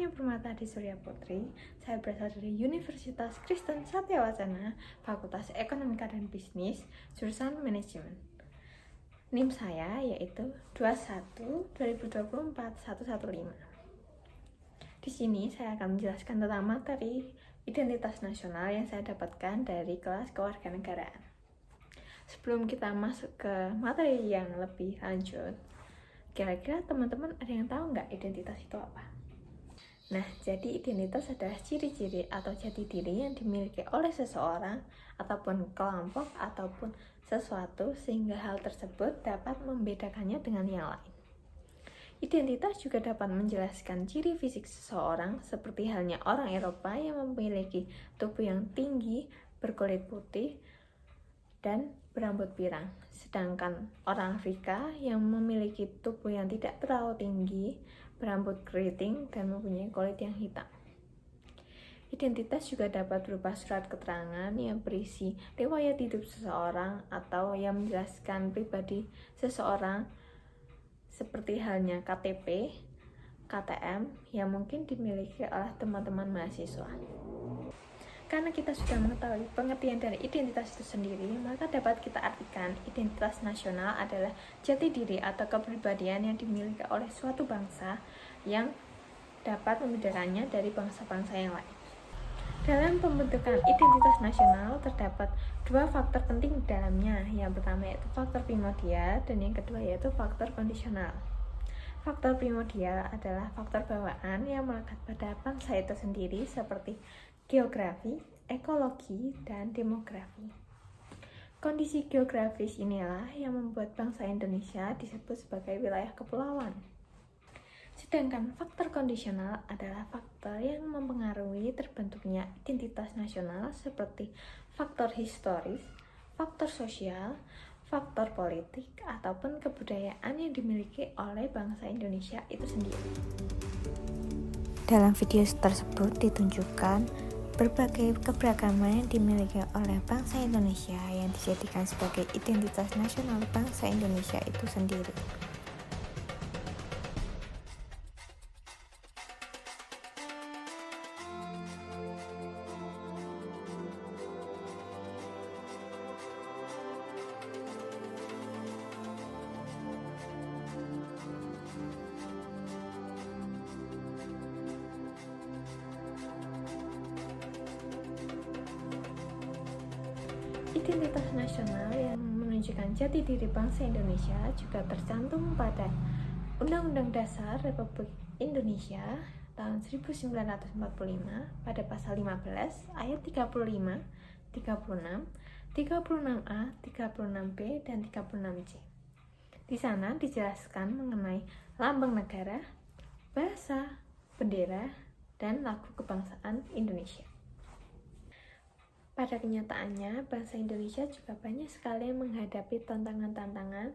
Kurnia Permata di Surya Putri. Saya berasal dari Universitas Kristen Satya Wacana, Fakultas Ekonomika dan Bisnis, jurusan Manajemen. NIM saya yaitu 21-2024-115. Di sini saya akan menjelaskan tentang materi identitas nasional yang saya dapatkan dari kelas kewarganegaraan. Sebelum kita masuk ke materi yang lebih lanjut, kira-kira teman-teman ada yang tahu nggak identitas itu apa? Nah, jadi identitas adalah ciri-ciri atau jati diri yang dimiliki oleh seseorang ataupun kelompok ataupun sesuatu sehingga hal tersebut dapat membedakannya dengan yang lain. Identitas juga dapat menjelaskan ciri fisik seseorang seperti halnya orang Eropa yang memiliki tubuh yang tinggi, berkulit putih, dan berambut pirang. Sedangkan orang Afrika yang memiliki tubuh yang tidak terlalu tinggi, berambut keriting, dan mempunyai kulit yang hitam. Identitas juga dapat berupa surat keterangan yang berisi riwayat hidup seseorang atau yang menjelaskan pribadi seseorang seperti halnya KTP, KTM yang mungkin dimiliki oleh teman-teman mahasiswa. Karena kita sudah mengetahui pengertian dari identitas itu sendiri, maka dapat kita artikan identitas nasional adalah jati diri atau kepribadian yang dimiliki oleh suatu bangsa yang dapat membedakannya dari bangsa-bangsa yang lain. Dalam pembentukan identitas nasional terdapat dua faktor penting di dalamnya. Yang pertama yaitu faktor primordial dan yang kedua yaitu faktor kondisional. Faktor primordial adalah faktor bawaan yang melekat pada bangsa itu sendiri seperti geografi, ekologi, dan demografi. Kondisi geografis inilah yang membuat bangsa Indonesia disebut sebagai wilayah kepulauan. Sedangkan faktor kondisional adalah faktor yang mempengaruhi terbentuknya identitas nasional seperti faktor historis, faktor sosial, faktor politik, ataupun kebudayaan yang dimiliki oleh bangsa Indonesia itu sendiri. Dalam video tersebut ditunjukkan berbagai keberagaman yang dimiliki oleh bangsa Indonesia yang dijadikan sebagai identitas nasional bangsa Indonesia itu sendiri. Identitas nasional yang menunjukkan jati diri bangsa Indonesia juga tercantum pada Undang-Undang Dasar Republik Indonesia tahun 1945 pada pasal 15 ayat 35, 36, 36A, 36B, dan 36C. Di sana dijelaskan mengenai lambang negara, bahasa, bendera, dan lagu kebangsaan Indonesia. Pada kenyataannya, bangsa Indonesia juga banyak sekali menghadapi tantangan-tantangan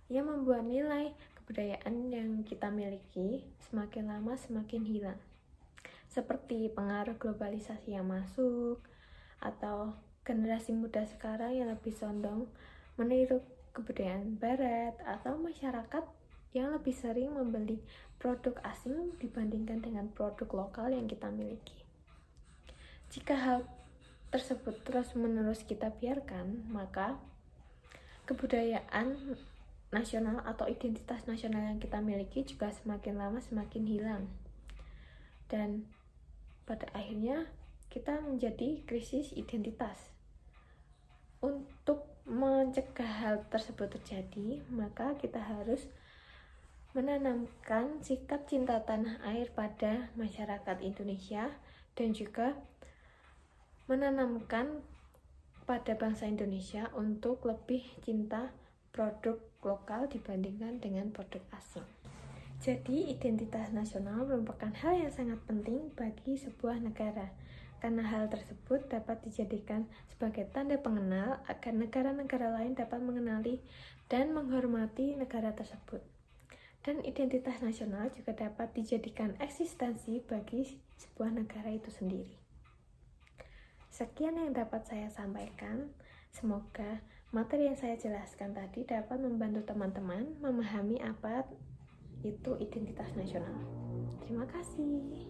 yang membuat nilai kebudayaan yang kita miliki semakin lama semakin hilang. Seperti pengaruh globalisasi yang masuk, atau generasi muda sekarang yang lebih condong meniru kebudayaan barat, atau masyarakat yang lebih sering membeli produk asing dibandingkan dengan produk lokal yang kita miliki. Jika hal tersebut terus-menerus kita biarkan, maka kebudayaan nasional atau identitas nasional yang kita miliki juga semakin lama semakin hilang. Dan pada akhirnya kita menjadi krisis identitas. Untuk mencegah hal tersebut terjadi, maka kita harus menanamkan sikap cinta tanah air pada masyarakat Indonesia dan juga menanamkan pada bangsa Indonesia untuk lebih cinta produk lokal dibandingkan dengan produk asing. Jadi, identitas nasional merupakan hal yang sangat penting bagi sebuah negara, karena hal tersebut dapat dijadikan sebagai tanda pengenal agar negara-negara lain dapat mengenali dan menghormati negara tersebut. Dan identitas nasional juga dapat dijadikan eksistensi bagi sebuah negara itu sendiri. Sekian yang dapat saya sampaikan. Semoga materi yang saya jelaskan tadi dapat membantu teman-teman memahami apa itu identitas nasional. Terima kasih.